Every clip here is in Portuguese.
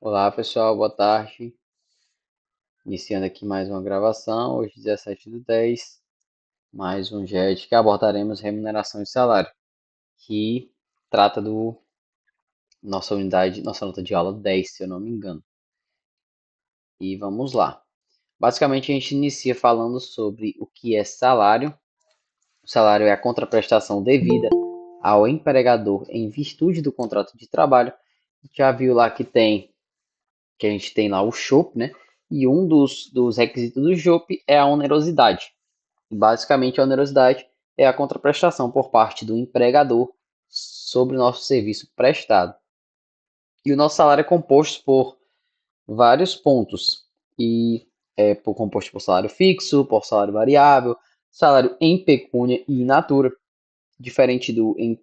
Olá pessoal, boa tarde. Iniciando aqui mais uma gravação, hoje 17/10, mais um GED que abordaremos remuneração e salário, que trata do nossa unidade, nossa nota de aula 10, se eu não me engano. E vamos lá. Basicamente a gente inicia falando sobre o que é salário. O salário é a contraprestação devida ao empregador em virtude do contrato de trabalho. Já viu lá que a gente tem lá o chope, né? E um dos requisitos do chope é a onerosidade. Basicamente, a onerosidade é a contraprestação por parte do empregador sobre o nosso serviço prestado. E o nosso salário é composto por vários pontos. E composto por salário fixo, por salário variável, salário em pecúnia e in natura. Diferente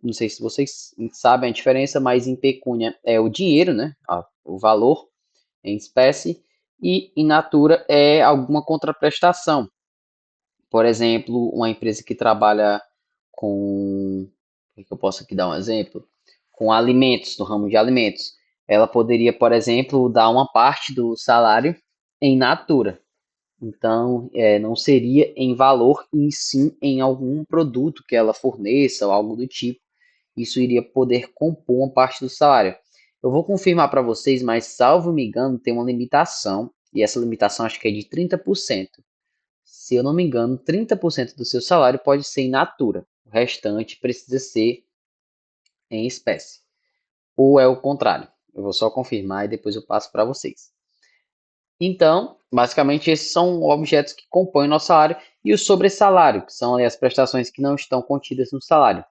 não sei se vocês sabem a diferença, mas em pecúnia é o dinheiro, né? O valor em espécie, e in natura é alguma contraprestação. Por exemplo, uma empresa que trabalha com, o que eu posso aqui dar um exemplo? Com alimentos, no ramo de alimentos. Ela poderia, por exemplo, dar uma parte do salário em natura. Então, não seria em valor, e sim em algum produto que ela forneça ou algo do tipo. Isso iria poder compor uma parte do salário. Eu vou confirmar para vocês, mas salvo me engano, tem uma limitação, e essa limitação acho que é de 30%. Se eu não me engano, 30% do seu salário pode ser in natura. O restante precisa ser em espécie. Ou é o contrário. Eu vou só confirmar e depois eu passo para vocês. Então, basicamente, esses são objetos que compõem o nosso salário e o sobressalário, que são as prestações que não estão contidas no salário,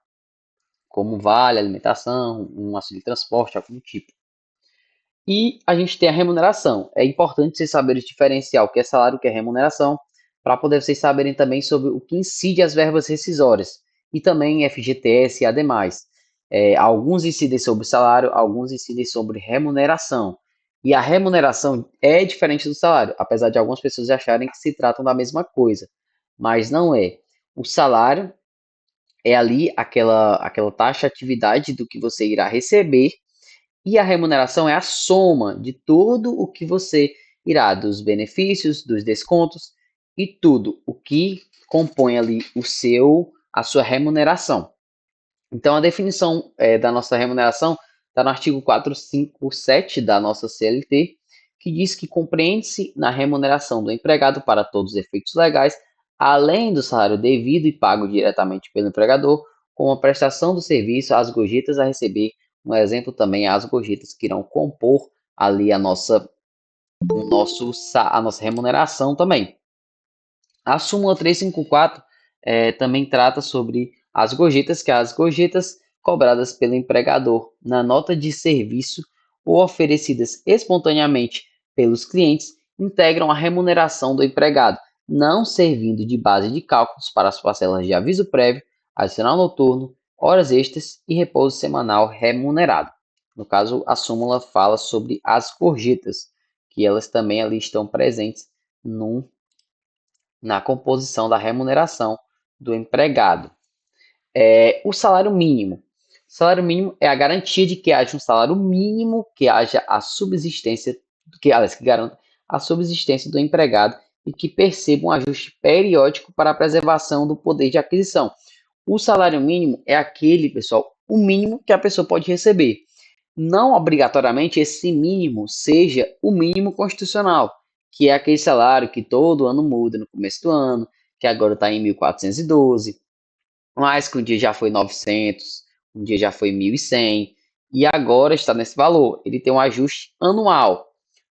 como vale, alimentação, um auxílio de transporte, algum tipo. E a gente tem a remuneração. É importante vocês saberem diferenciar o que é salário e o que é remuneração, para poder vocês saberem também sobre o que incide as verbas rescisórias e também FGTS e ademais. Alguns incidem sobre salário, alguns incidem sobre remuneração. E a remuneração é diferente do salário, apesar de algumas pessoas acharem que se tratam da mesma coisa, mas não é. O salário é ali aquela taxa de atividade do que você irá receber e a remuneração é a soma de tudo o que você irá, dos benefícios, dos descontos e tudo o que compõe ali a sua remuneração. Então, a definição da nossa remuneração está no artigo 457 da nossa CLT, que diz que compreende-se na remuneração do empregado para todos os efeitos legais, além do salário devido e pago diretamente pelo empregador, como a prestação do serviço, as gorjetas a receber. Um exemplo também é as gorjetas que irão compor ali a nossa remuneração também. A súmula 354 também trata sobre as gorjetas, que as gorjetas cobradas pelo empregador na nota de serviço ou oferecidas espontaneamente pelos clientes integram a remuneração do empregado, não servindo de base de cálculos para as parcelas de aviso prévio, adicional noturno, horas extras e repouso semanal remunerado. No caso, a súmula fala sobre as gorjetas, que elas também ali estão presentes num na composição da remuneração do empregado. O salário mínimo. O salário mínimo é a garantia de que haja um salário mínimo, que haja a subsistência, que garanta a subsistência do empregado e que perceba um ajuste periódico para a preservação do poder de aquisição. O salário mínimo é aquele, pessoal, o mínimo que a pessoa pode receber. Não obrigatoriamente esse mínimo seja o mínimo constitucional, que é aquele salário que todo ano muda no começo do ano, que agora está em 1.412, mas que um dia já foi 900, um dia já foi 1.100, e agora está nesse valor. Ele tem um ajuste anual,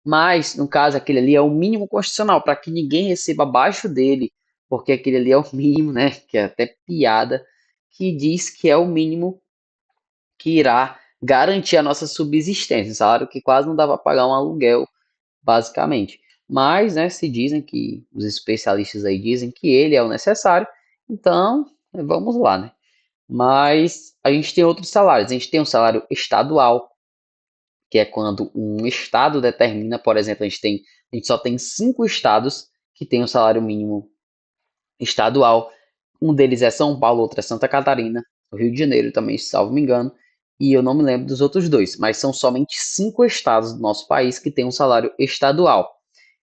mas no caso aquele ali é o mínimo constitucional, para que ninguém receba abaixo dele, porque aquele ali é o mínimo, né? Que é até piada, que diz que é o mínimo que irá garantir a nossa subsistência, um salário que quase não dá para pagar um aluguel, basicamente. Mas, né, se dizem que os especialistas aí dizem que ele é o necessário, então vamos lá, né? Mas a gente tem outros salários. A gente tem um salário estadual, que é quando um estado determina, por exemplo, a gente só tem 5 estados que têm o um salário mínimo estadual. Um deles é São Paulo, outro é Santa Catarina, o Rio de Janeiro também, salvo me engano, e eu não me lembro dos outros dois, mas são somente 5 estados do nosso país que têm um salário estadual.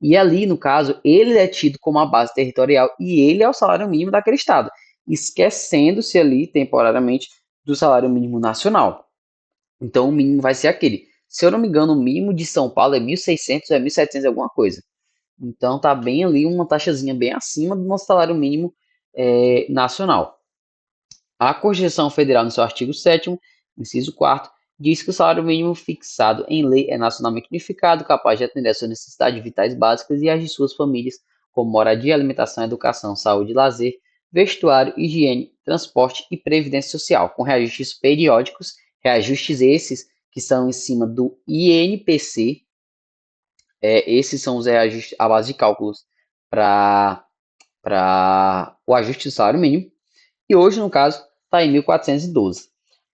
E ali, no caso, ele é tido como a base territorial e ele é o salário mínimo daquele estado, esquecendo-se ali temporariamente do salário mínimo nacional. Então, o mínimo vai ser aquele. Se eu não me engano, o mínimo de São Paulo é 1.600, é 1.700 alguma coisa. Então, tá bem ali, uma taxazinha bem acima do nosso salário mínimo nacional. A Constituição Federal, no seu artigo 7º, inciso 4º, diz que o salário mínimo fixado em lei é nacionalmente unificado, capaz de atender às suas necessidades vitais básicas e às de suas famílias, como moradia, alimentação, educação, saúde, lazer, vestuário, higiene, transporte e previdência social, com reajustes periódicos, reajustes esses que são em cima do INPC. Esses são os reajustes à base de cálculos para o ajuste do salário mínimo. E hoje, no caso, está em 1412.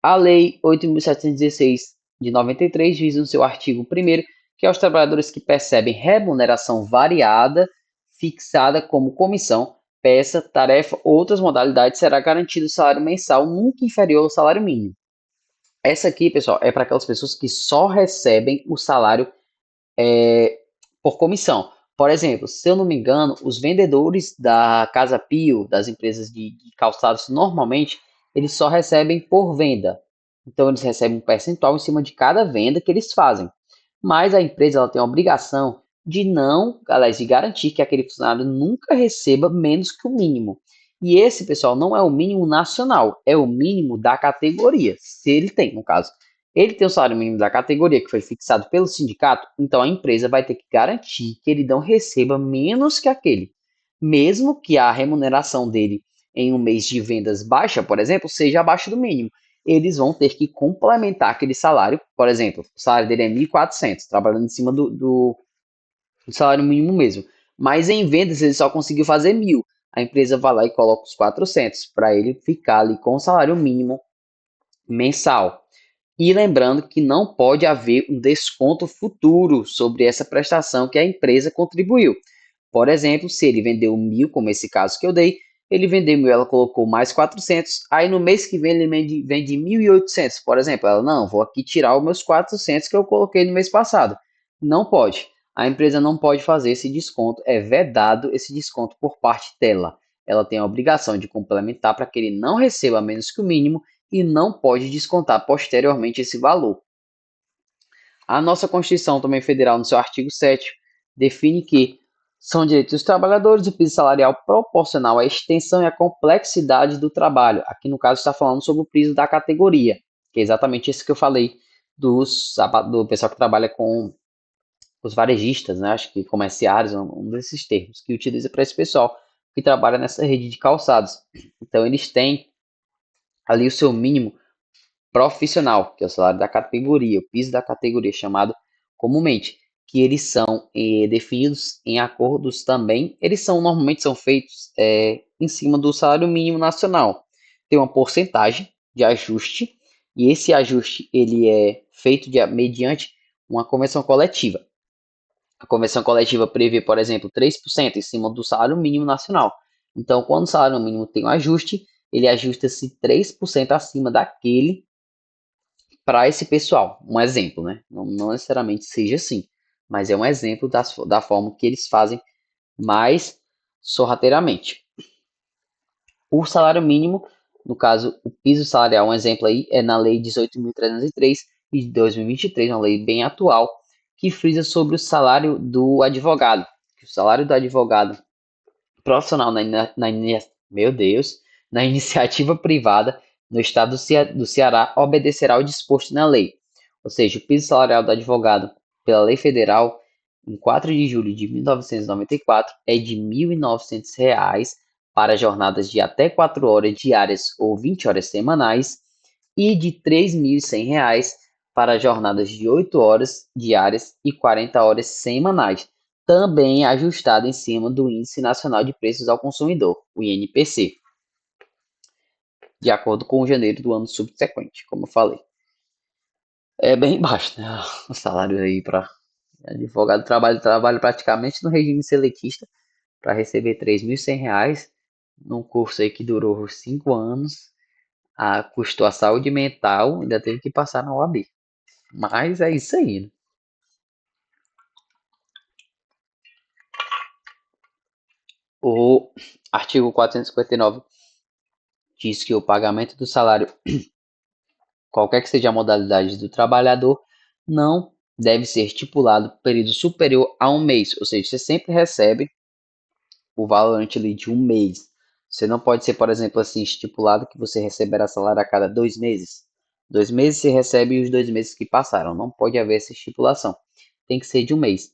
A Lei 8.716 de 93 diz no seu artigo 1º que aos trabalhadores que percebem remuneração variada, fixada como comissão, peça, tarefa ou outras modalidades, será garantido o salário mensal nunca inferior ao salário mínimo. Essa aqui, pessoal, é para aquelas pessoas que só recebem o salário por comissão. Por exemplo, se eu não me engano, os vendedores da Casa Pio, das empresas de calçados, normalmente, eles só recebem por venda. Então, eles recebem um percentual em cima de cada venda que eles fazem. Mas a empresa ela tem a obrigação de não, aliás, de garantir que aquele funcionário nunca receba menos que o mínimo. E esse, pessoal, não é o mínimo nacional, é o mínimo da categoria, se ele tem, no caso. Ele tem o salário mínimo da categoria que foi fixado pelo sindicato, então a empresa vai ter que garantir que ele não receba menos que aquele. Mesmo que a remuneração dele em um mês de vendas baixa, por exemplo, seja abaixo do mínimo. Eles vão ter que complementar aquele salário. Por exemplo, o salário dele é 1.400, trabalhando em cima do salário mínimo mesmo. Mas em vendas ele só conseguiu fazer 1.000. A empresa vai lá e coloca os 400 para ele ficar ali com o salário mínimo mensal. E lembrando que não pode haver um desconto futuro sobre essa prestação que a empresa contribuiu. Por exemplo, se ele vendeu 1.000, como esse caso que eu dei, ele vendeu 1.000, ela colocou mais 400, aí no mês que vem ele vende 1.800, por exemplo. Ela, não, vou aqui tirar os meus 400 que eu coloquei no mês passado. Não pode. A empresa não pode fazer esse desconto, é vedado esse desconto por parte dela. Ela tem a obrigação de complementar para que ele não receba menos que o mínimo e não pode descontar posteriormente esse valor. A nossa Constituição também federal, no seu artigo 7º, define que são direitos dos trabalhadores o piso salarial proporcional à extensão e à complexidade do trabalho. Aqui, no caso, está falando sobre o piso da categoria, que é exatamente isso que eu falei do pessoal que trabalha com os varejistas, né? Acho que comerciários, um desses termos, que utiliza para esse pessoal que trabalha nessa rede de calçados. Então, eles têm ali o seu mínimo profissional, que é o salário da categoria, o piso da categoria, chamado comumente, que eles são definidos em acordos também, eles são normalmente são feitos em cima do salário mínimo nacional. Tem uma porcentagem de ajuste, e esse ajuste ele é feito mediante uma convenção coletiva. A convenção coletiva prevê, por exemplo, 3% em cima do salário mínimo nacional. Então, quando o salário mínimo tem um ajuste, ele ajusta-se 3% acima daquele para esse pessoal. Um exemplo, né? Não necessariamente seja assim, mas é um exemplo da forma que eles fazem mais sorrateiramente. O salário mínimo, no caso, o piso salarial, um exemplo aí, é na Lei 18.303 de 2023, uma lei bem atual, que frisa sobre o salário do advogado. O salário do advogado profissional meu Deus, na iniciativa privada no estado do Ceará obedecerá ao disposto na lei. Ou seja, o piso salarial do advogado pela lei federal em 4 de julho de 1994 é de R$ 1.900 para jornadas de até 4 horas diárias ou 20 horas semanais e de R$ 3.100 para jornadas de 8 horas diárias e 40 horas semanais, também ajustado em cima do Índice Nacional de Preços ao Consumidor, o INPC, de acordo com janeiro do ano subsequente, como eu falei. É bem baixo, né? O salário aí para advogado trabalha praticamente no regime seletista para receber R$ 3.100 num curso aí que durou 5 anos. custou a saúde mental, ainda teve que passar na OAB. Mas é isso aí, né? O artigo 459 diz que o pagamento do salário, qualquer que seja a modalidade do trabalhador, não deve ser estipulado por período superior a um mês. Ou seja, você sempre recebe o valorante ali de um mês. Você não pode ser, por exemplo, assim, estipulado que você receberá salário a cada 2 meses. 2 meses você recebe os 2 meses que passaram. Não pode haver essa estipulação. Tem que ser de um mês.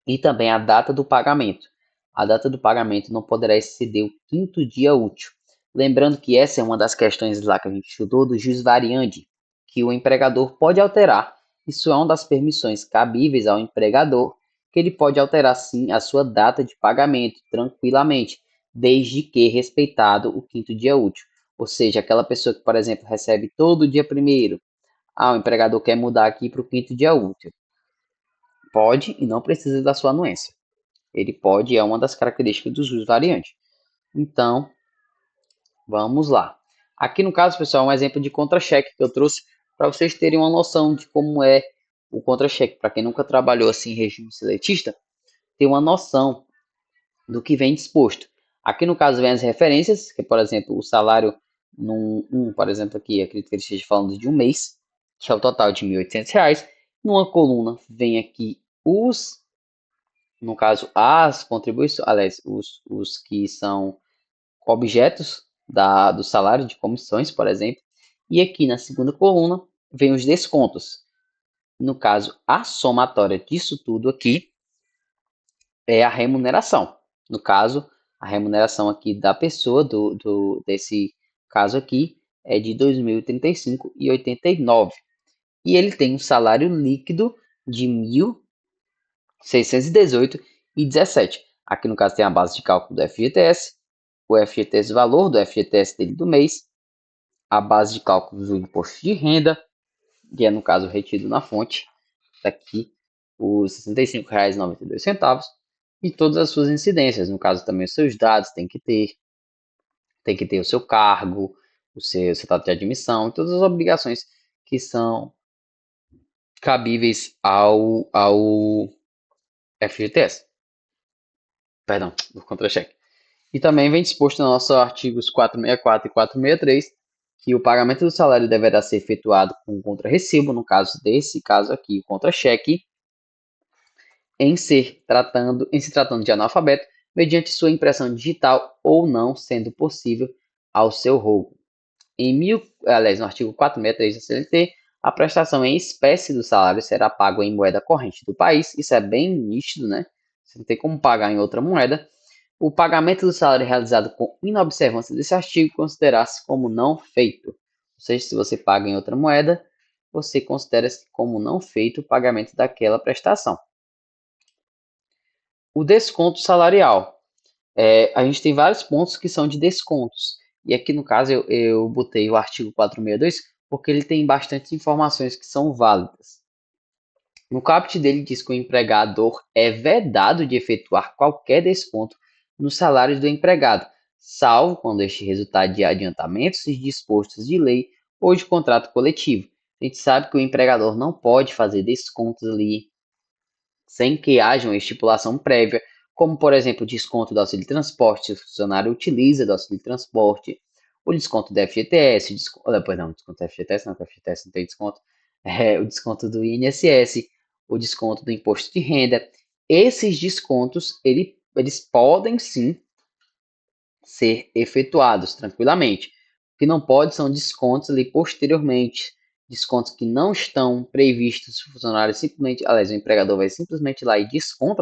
E também a data do pagamento. A data do pagamento não poderá exceder o quinto dia útil. Lembrando que essa é uma das questões lá que a gente estudou do jus variandi, que o empregador pode alterar. Isso é uma das permissões cabíveis ao empregador, que ele pode alterar sim a sua data de pagamento tranquilamente, desde que respeitado o quinto dia útil. Ou seja, aquela pessoa que, por exemplo, recebe todo dia primeiro, o empregador quer mudar aqui para o quinto dia útil. Pode e não precisa da sua anuência. Ele pode, é uma das características dos jus variante. Então, vamos lá. Aqui no caso, pessoal, é um exemplo de contra-cheque que eu trouxe para vocês terem uma noção de como é o contra-cheque. Para quem nunca trabalhou assim em regime seletista, ter uma noção do que vem disposto. Aqui no caso vem as referências, que por exemplo, o salário por exemplo, aqui, acredito que ele esteja falando de um mês, que é o total de R$ 1.800. Numa coluna vem aqui no caso, as contribuições, aliás, os que são objetos do salário de comissões, por exemplo. E aqui na segunda coluna vem os descontos. No caso, a somatória disso tudo aqui é a remuneração. No caso, a remuneração aqui da pessoa, desse caso aqui, é de R$ 2.035,89. E ele tem um salário líquido de 1.618,17. Aqui no caso tem a base de cálculo do FGTS, o FGTS valor do FGTS dele do mês, a base de cálculo do imposto de renda, que é no caso retido na fonte, daqui os R$ 65,92 e todas as suas incidências, no caso também os seus dados tem que ter o seu cargo, o seu estado de admissão, e todas as obrigações que são cabíveis ao FGTS, perdão, do contra-cheque. E também vem disposto nos nossos artigos 464 e 463 que o pagamento do salário deverá ser efetuado com contra-recibo, no caso desse caso aqui, o contra-cheque, em se tratando de analfabeto, mediante sua impressão digital ou não sendo possível ao seu roubo. No artigo 463 da CLT, a prestação em espécie do salário será pago em moeda corrente do país. Isso é bem nítido, né? Você não tem como pagar em outra moeda. O pagamento do salário realizado com inobservância desse artigo considera-se como não feito. Ou seja, se você paga em outra moeda, você considera-se como não feito o pagamento daquela prestação. O desconto salarial. A gente tem vários pontos que são de descontos. E aqui no caso eu botei o artigo 462 porque ele tem bastantes informações que são válidas. No caput dele diz que o empregador é vedado de efetuar qualquer desconto nos salários do empregado, salvo quando este resultar de adiantamentos dispostos de lei ou de contrato coletivo. A gente sabe que o empregador não pode fazer descontos ali sem que haja uma estipulação prévia, como, por exemplo, desconto do auxílio de transporte, se o funcionário utiliza do auxílio de transporte, o desconto do FGTS, desconto do FGTS não, porque o FGTS não tem desconto, o desconto do INSS, o desconto do imposto de renda. Esses descontos, eles podem sim ser efetuados tranquilamente. O que não pode são descontos ali posteriormente, descontos que não estão previstos, o funcionário simplesmente, aliás, o empregador vai simplesmente ir lá e desconta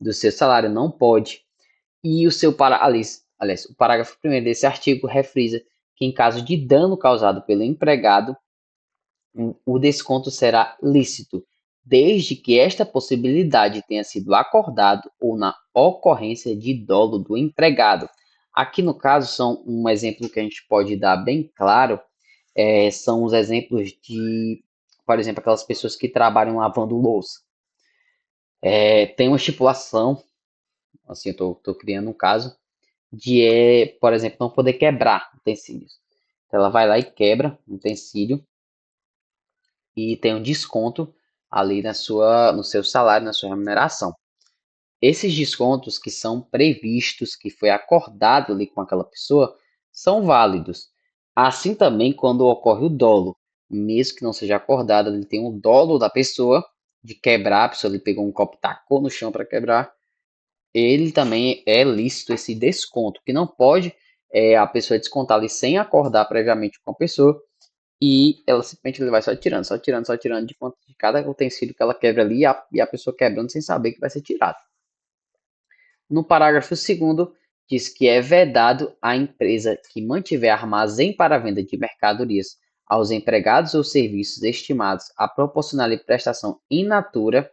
do seu salário, não pode. E o seu aliás, o parágrafo 1º desse artigo refrisa que em caso de dano causado pelo empregado, o desconto será lícito, desde que esta possibilidade tenha sido acordado ou na ocorrência de dolo do empregado. Aqui no caso são um exemplo que a gente pode dar bem claro, são os exemplos de, por exemplo, aquelas pessoas que trabalham lavando louça. Tem uma estipulação, assim, eu estou criando um caso, por exemplo, não poder quebrar utensílios. Então, ela vai lá e quebra um utensílio e tem um desconto ali no seu salário, na sua remuneração. Esses descontos que são previstos, que foi acordado ali com aquela pessoa, são válidos. Assim também quando ocorre o dolo, mesmo que não seja acordado, ele tem o dolo da pessoa de quebrar, a pessoa ele pegou um copo e tacou no chão para quebrar, ele também é lícito esse desconto, que não pode a pessoa descontar ali sem acordar previamente com a pessoa e ela simplesmente ele vai só tirando, só tirando, só tirando de cada utensílio que ela quebra ali e a pessoa quebrando sem saber que vai ser tirado. No parágrafo 2º, diz que é vedado à empresa que mantiver armazém para venda de mercadorias aos empregados ou serviços estimados a proporcionar prestação in natura,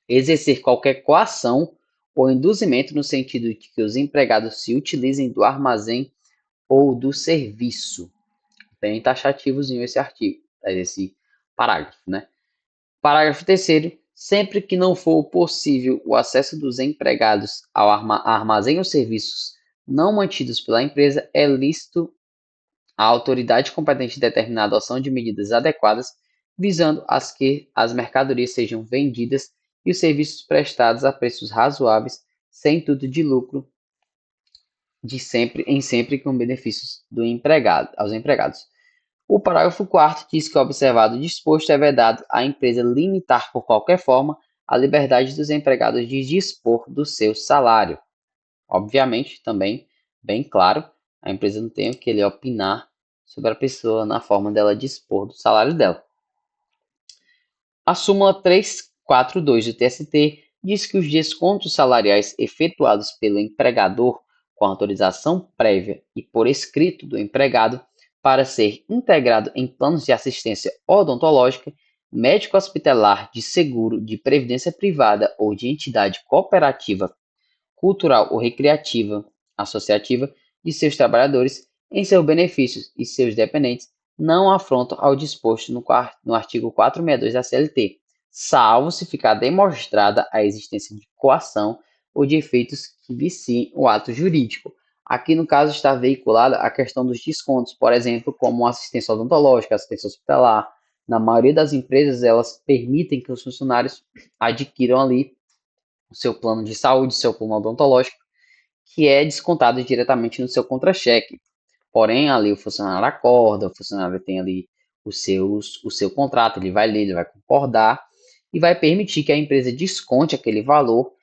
exercer qualquer coação ou induzimento no sentido de que os empregados se utilizem do armazém ou do serviço. Bem taxativozinho esse artigo, esse parágrafo, né? Parágrafo 3º. Sempre que não for possível o acesso dos empregados ao armazém ou serviços não mantidos pela empresa, é lícito a autoridade competente determinar a adoção de medidas adequadas visando que as mercadorias sejam vendidas e os serviços prestados a preços razoáveis, sem intuito de lucro, sempre com benefícios aos empregados. O parágrafo 4º diz que, observado o disposto, é vedado à empresa limitar por qualquer forma a liberdade dos empregados de dispor do seu salário. Obviamente, também, bem claro, a empresa não tem o que ele opinar sobre a pessoa na forma dela dispor do salário dela. A súmula 342 do TST diz que os descontos salariais efetuados pelo empregador com autorização prévia e por escrito do empregado para ser integrado em planos de assistência odontológica, médico-hospitalar, de seguro, de previdência privada ou de entidade cooperativa, cultural ou recreativa, associativa de seus trabalhadores em seus benefícios e seus dependentes não afrontam ao disposto no artigo 462 da CLT, salvo se ficar demonstrada a existência de coação ou de efeitos que viciem o ato jurídico. Aqui, no caso, está veiculada a questão dos descontos, por exemplo, como assistência odontológica, assistência hospitalar. Na maioria das empresas, elas permitem que os funcionários adquiram ali o seu plano de saúde, seu plano odontológico, que é descontado diretamente no seu contra-cheque. Porém, ali o funcionário acorda, o funcionário tem ali o seu contrato, ele vai ler, ele vai concordar e vai permitir que a empresa desconte aquele valor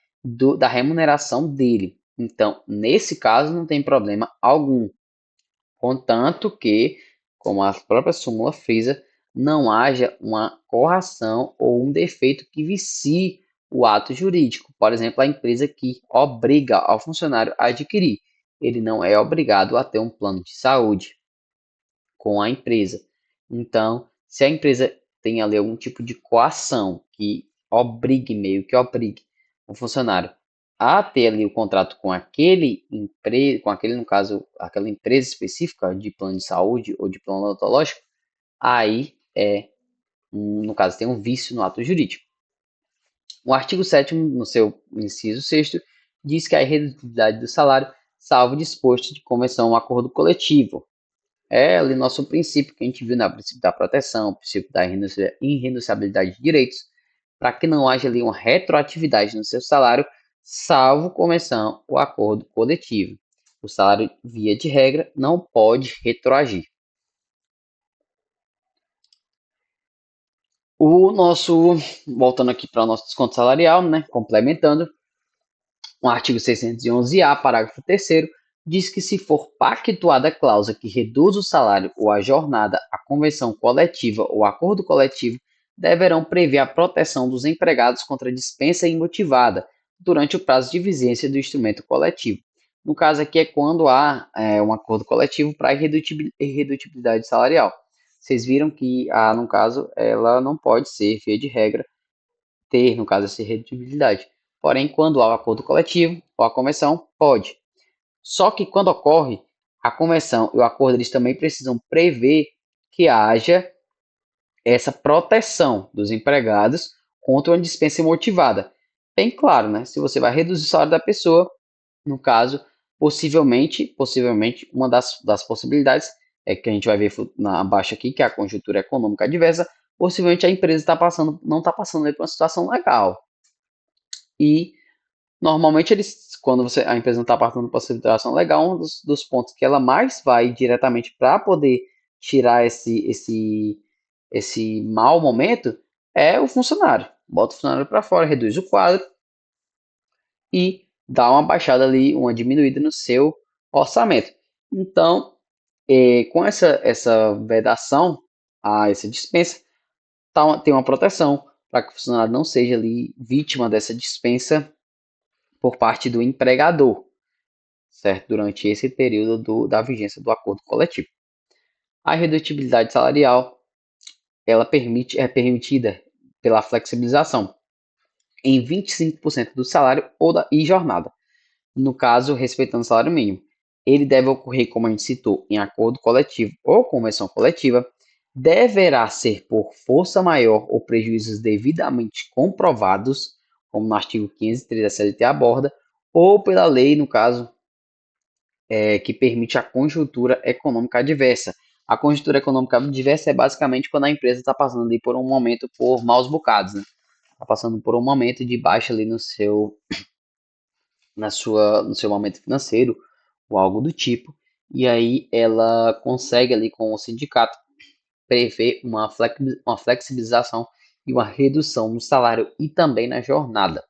da remuneração dele. Então, nesse caso, não tem problema algum. Contanto que, como a própria súmula frisa, não haja uma correção ou um defeito que vicie o ato jurídico. Por exemplo, a empresa que obriga ao funcionário a adquirir. Ele não é obrigado a ter um plano de saúde com a empresa. Então, se a empresa tem ali algum tipo de coação que meio que obrigue o funcionário a ter ali o contrato com no caso, aquela empresa específica de plano de saúde ou de plano odontológico, aí no caso, tem um vício no ato jurídico. O artigo 7º, no seu inciso 6º, diz que a irredutibilidade do salário, salvo disposto de convenção ou acordo coletivo. É ali nosso princípio que a gente viu, no princípio da proteção, o princípio da irrenunciabilidade de direitos, para que não haja ali uma retroatividade no seu salário, salvo convenção ou acordo coletivo. O salário, via de regra, não pode retroagir. Voltando aqui para o nosso desconto salarial, né, complementando, o artigo 611-A, parágrafo 3º, diz que se for pactuada a cláusula que reduz o salário ou a jornada, a convenção coletiva ou acordo coletivo deverão prever a proteção dos empregados contra dispensa imotivada durante o prazo de vigência do instrumento coletivo. No caso aqui é quando há um acordo coletivo para irredutibilidade salarial. Vocês viram que, no caso, ela não pode ser, via de regra, ter, no caso, essa irredutibilidade. Porém, quando há o acordo coletivo ou a convenção, pode. Só que quando ocorre a convenção e o acordo, eles também precisam prever que haja essa proteção dos empregados contra uma dispensa imotivada. Bem claro, né? Se você vai reduzir o salário da pessoa, no caso, possivelmente uma das possibilidades que a gente vai ver abaixo aqui, que é a conjuntura econômica adversa, possivelmente a empresa não está passando por uma situação legal. E normalmente quando a empresa não está passando por uma situação legal, um dos pontos que ela mais vai diretamente para poder tirar esse mau momento é o funcionário. Bota o funcionário para fora, reduz o quadro e dá uma baixada ali, uma diminuída no seu orçamento. Então, com essa vedação a essa dispensa, tem uma proteção para que o funcionário não seja ali vítima dessa dispensa por parte do empregador, certo? Durante esse período da vigência do acordo coletivo. A redutibilidade salarial, ela é permitida pela flexibilização em 25% do salário e jornada. No caso, respeitando o salário mínimo. Ele deve ocorrer, como a gente citou, em acordo coletivo ou convenção coletiva, deverá ser por força maior ou prejuízos devidamente comprovados, como no artigo 503 da CLT aborda, ou pela lei, no caso, que permite a conjuntura econômica adversa. A conjuntura econômica adversa é basicamente quando a empresa está passando ali por um momento por maus bocados, né? Está passando por um momento de baixa ali no seu momento financeiro ou algo do tipo, e aí ela consegue ali com o sindicato prever uma flexibilização e uma redução no salário e também na jornada.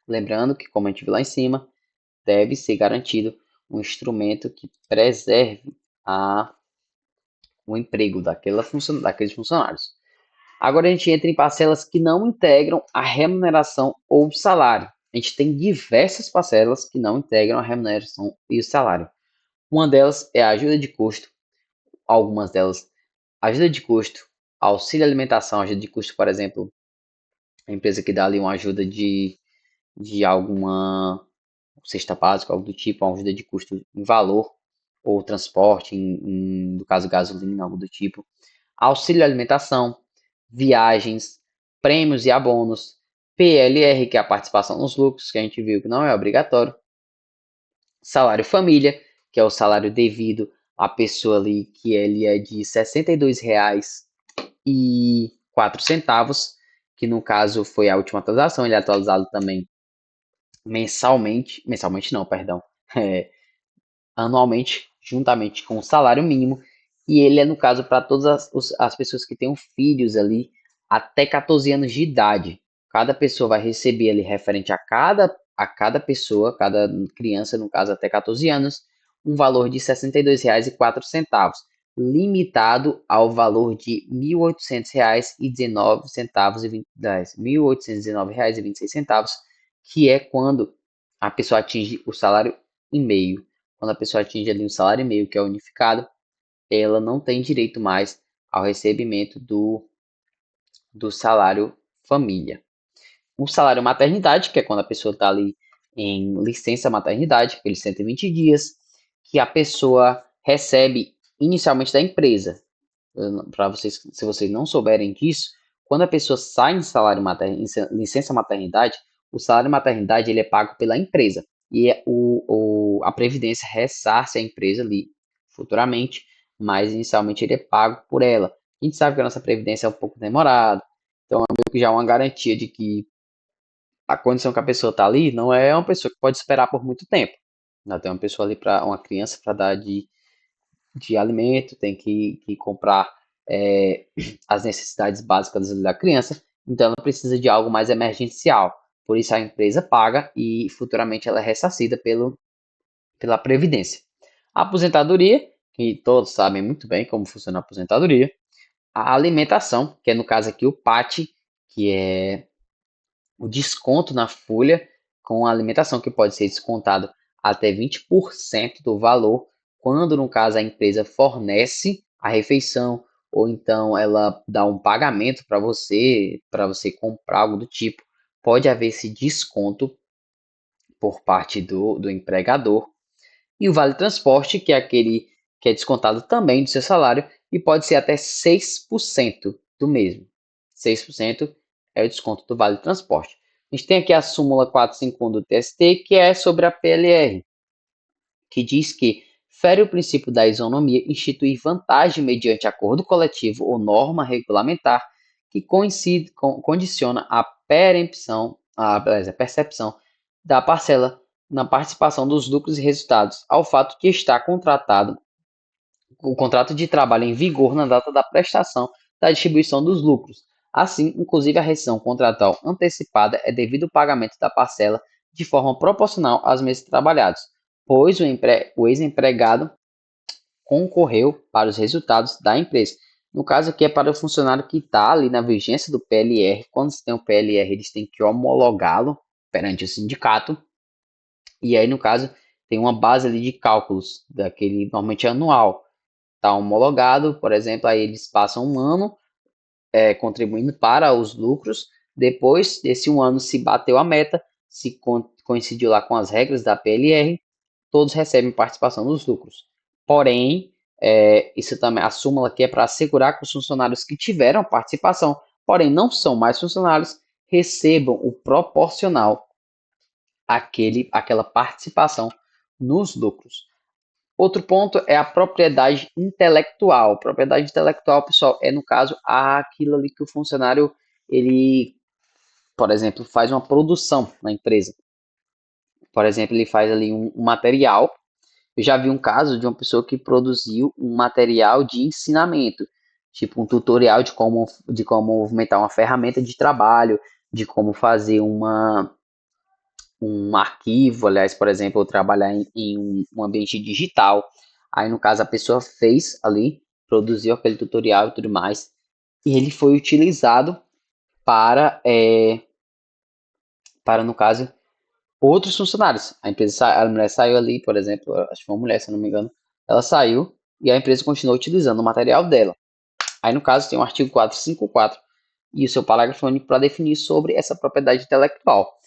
Lembrando que, como a gente viu lá em cima, deve ser garantido um instrumento que preserve o emprego daqueles funcionários. Agora a gente entra em parcelas que não integram a remuneração ou o salário. A gente tem diversas parcelas que não integram a remuneração e o salário. Uma delas é a ajuda de custo, algumas delas ajuda de custo, auxílio alimentação, ajuda de custo, por exemplo, a empresa que dá ali uma ajuda de alguma cesta básica, algo do tipo, uma ajuda de custo em valor, ou transporte, no caso gasolina, algo do tipo, auxílio alimentação, viagens, prêmios e abonos, PLR, que é a participação nos lucros, que a gente viu que não é obrigatório, salário família, que é o salário devido à pessoa ali, que ele é de R$ 62,04, que no caso foi a última atualização, ele é atualizado também mensalmente não, perdão, é, anualmente, juntamente com o salário mínimo, e ele é, no caso, para todas as pessoas que tenham filhos ali até 14 anos de idade. Cada pessoa vai receber ali, referente a cada pessoa, cada criança, no caso, até 14 anos, um valor de R$ 62,04, limitado ao valor de R$ 1.800,19 R$ 1.819,26, que é quando a pessoa atinge o salário e meio. Quando a pessoa atinge ali um salário e meio, que é unificado, ela não tem direito mais ao recebimento do salário família. O salário maternidade, que é quando a pessoa está ali em licença maternidade, aqueles 120 dias, que a pessoa recebe inicialmente da empresa. Para vocês, se vocês não souberem disso, quando a pessoa sai em licença maternidade, o salário maternidade ele é pago pela empresa e a previdência ressarce a empresa ali futuramente, mas inicialmente ele é pago por ela. A gente sabe que a nossa previdência é um pouco demorada, então é meio que já uma garantia de que a condição que a pessoa está ali não é uma pessoa que pode esperar por muito tempo. Ela tem uma pessoa ali para uma criança para dar de alimento, tem que comprar as necessidades básicas da criança, então ela precisa de algo mais emergencial. Por isso a empresa paga e futuramente ela é ressarcida pela Previdência. A aposentadoria, que todos sabem muito bem como funciona a aposentadoria. A alimentação, que é no caso aqui o PAT, que é o desconto na folha com a alimentação, que pode ser descontado até 20% do valor, quando no caso a empresa fornece a refeição, ou então ela dá um pagamento para você comprar algo do tipo, pode haver esse desconto por parte do empregador. E o vale transporte, que é aquele que é descontado também do seu salário e pode ser até 6% do mesmo. 6% é o desconto do vale transporte. A gente tem aqui a súmula 451 do TST, que é sobre a PLR, que diz que fere o princípio da isonomia, instituir vantagem mediante acordo coletivo ou norma regulamentar que condiciona a percepção da parcela na participação dos lucros e resultados ao fato de estar contratado o contrato de trabalho em vigor na data da prestação da distribuição dos lucros. Assim, inclusive a rescisão contratual antecipada é devido ao pagamento da parcela de forma proporcional aos meses trabalhados, pois o ex-empregado concorreu para os resultados da empresa. No caso aqui é para o funcionário que está ali na vigência do PLR. Quando se tem o PLR, eles têm que homologá-lo perante o sindicato. E aí, no caso, tem uma base ali de cálculos, daquele normalmente anual. Está homologado, por exemplo, aí eles passam um ano contribuindo para os lucros. Depois desse um ano, se bateu a meta, se coincidiu lá com as regras da PLR, todos recebem participação nos lucros. Porém, isso também, a súmula aqui é para assegurar que os funcionários que tiveram participação, porém não são mais funcionários, recebam o proporcional àquela participação nos lucros. Outro ponto é a propriedade intelectual. Propriedade intelectual, pessoal, é no caso aquilo ali que o funcionário, ele, por exemplo, faz uma produção na empresa. Por exemplo, ele faz ali um material. Eu já vi um caso de uma pessoa que produziu um material de ensinamento, tipo um tutorial de como movimentar uma ferramenta de trabalho, de como fazer um arquivo, aliás, por exemplo, ou trabalhar em um ambiente digital. Aí, no caso, a pessoa fez ali, produziu aquele tutorial e tudo mais, e ele foi utilizado para, no caso, outros funcionários. A mulher saiu ali, por exemplo, acho que foi uma mulher, se eu não me engano, ela saiu e a empresa continuou utilizando o material dela. Aí, no caso, tem o artigo 454 e o seu parágrafo único para definir sobre essa propriedade intelectual.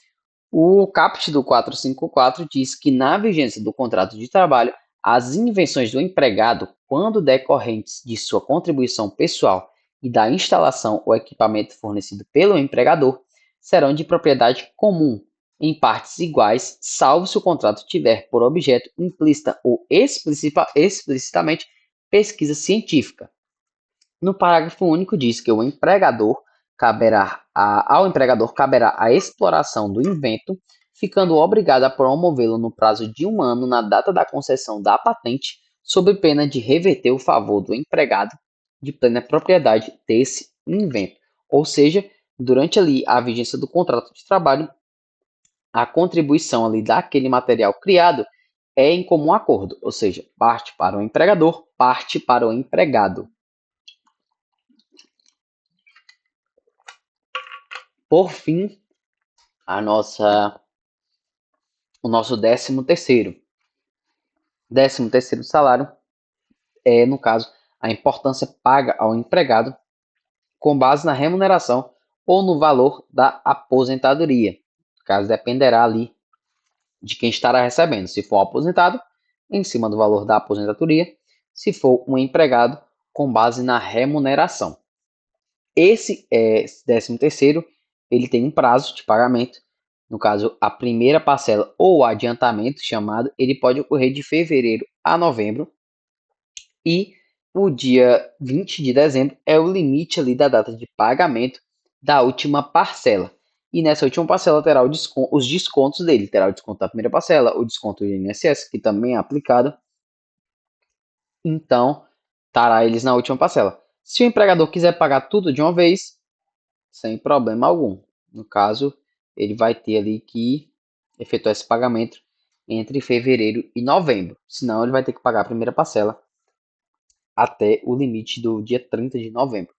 O caput do 454 diz que, na vigência do contrato de trabalho, as invenções do empregado, quando decorrentes de sua contribuição pessoal e da instalação ou equipamento fornecido pelo empregador, serão de propriedade comum, em partes iguais, salvo se o contrato tiver por objeto implícita ou explicitamente pesquisa científica. No parágrafo único diz que ao empregador caberá a exploração do invento, ficando obrigado a promovê-lo no prazo de um ano na data da concessão da patente, sob pena de reverter o favor do empregado de plena propriedade desse invento. Ou seja, durante ali a vigência do contrato de trabalho, a contribuição ali daquele material criado é em comum acordo, ou seja, parte para o empregador, parte para o empregado. Por fim, o nosso 13º. 13º salário é, no caso, a importância paga ao empregado com base na remuneração ou no valor da aposentadoria. No caso, dependerá ali de quem estará recebendo. Se for um aposentado, em cima do valor da aposentadoria. Se for um empregado, com base na remuneração. Esse 13º, ele tem um prazo de pagamento. No caso, a primeira parcela ou adiantamento chamado, ele pode ocorrer de fevereiro a novembro. E o dia 20 de dezembro é o limite ali da data de pagamento da última parcela. E nessa última parcela terá os descontos dele. Terá o desconto da primeira parcela, o desconto do INSS, que também é aplicado. Então, estará eles na última parcela. Se o empregador quiser pagar tudo de uma vez, sem problema algum. No caso, ele vai ter ali que efetuar esse pagamento entre fevereiro e novembro. Senão, ele vai ter que pagar a primeira parcela até o limite do dia 30 de novembro.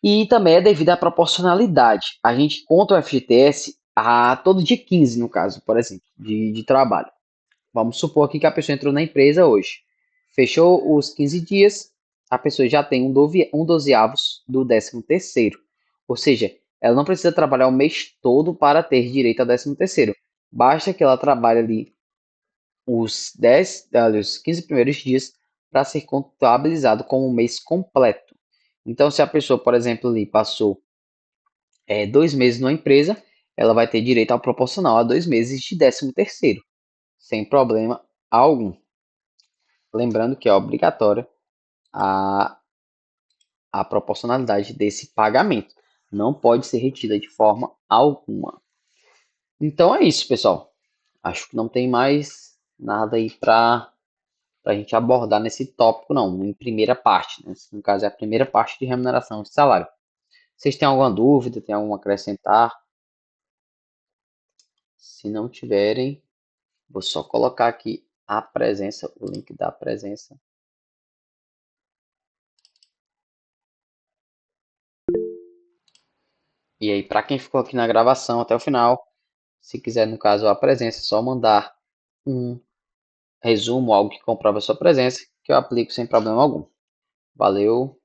E também é devido à proporcionalidade. A gente conta o FGTS a todo dia 15, no caso, por exemplo, de trabalho. Vamos supor aqui que a pessoa entrou na empresa hoje. Fechou os 15 dias, a pessoa já tem um dozeavos do 13º. Ou seja, ela não precisa trabalhar o mês todo para ter direito ao 13º. Basta que ela trabalhe ali os 15 primeiros dias para ser contabilizado como um mês completo. Então, se a pessoa, por exemplo, ali passou 2 meses numa empresa, ela vai ter direito ao proporcional a 2 meses de 13º, sem problema algum. lembrando que é obrigatória a, a proporcionalidade desse pagamento. Não pode ser retida de forma alguma. Então é isso, pessoal. Acho que não tem mais nada aí para a gente abordar nesse tópico, não, em primeira parte, né? No caso, é a primeira parte de remuneração de salário. Vocês têm alguma dúvida, tem alguma a acrescentar? Se não tiverem, vou só colocar aqui a presença, o link da presença. E aí, para quem ficou aqui na gravação até o final, se quiser, no caso, a presença, é só mandar um resumo, algo que comprova a sua presença, que eu aplico sem problema algum. Valeu!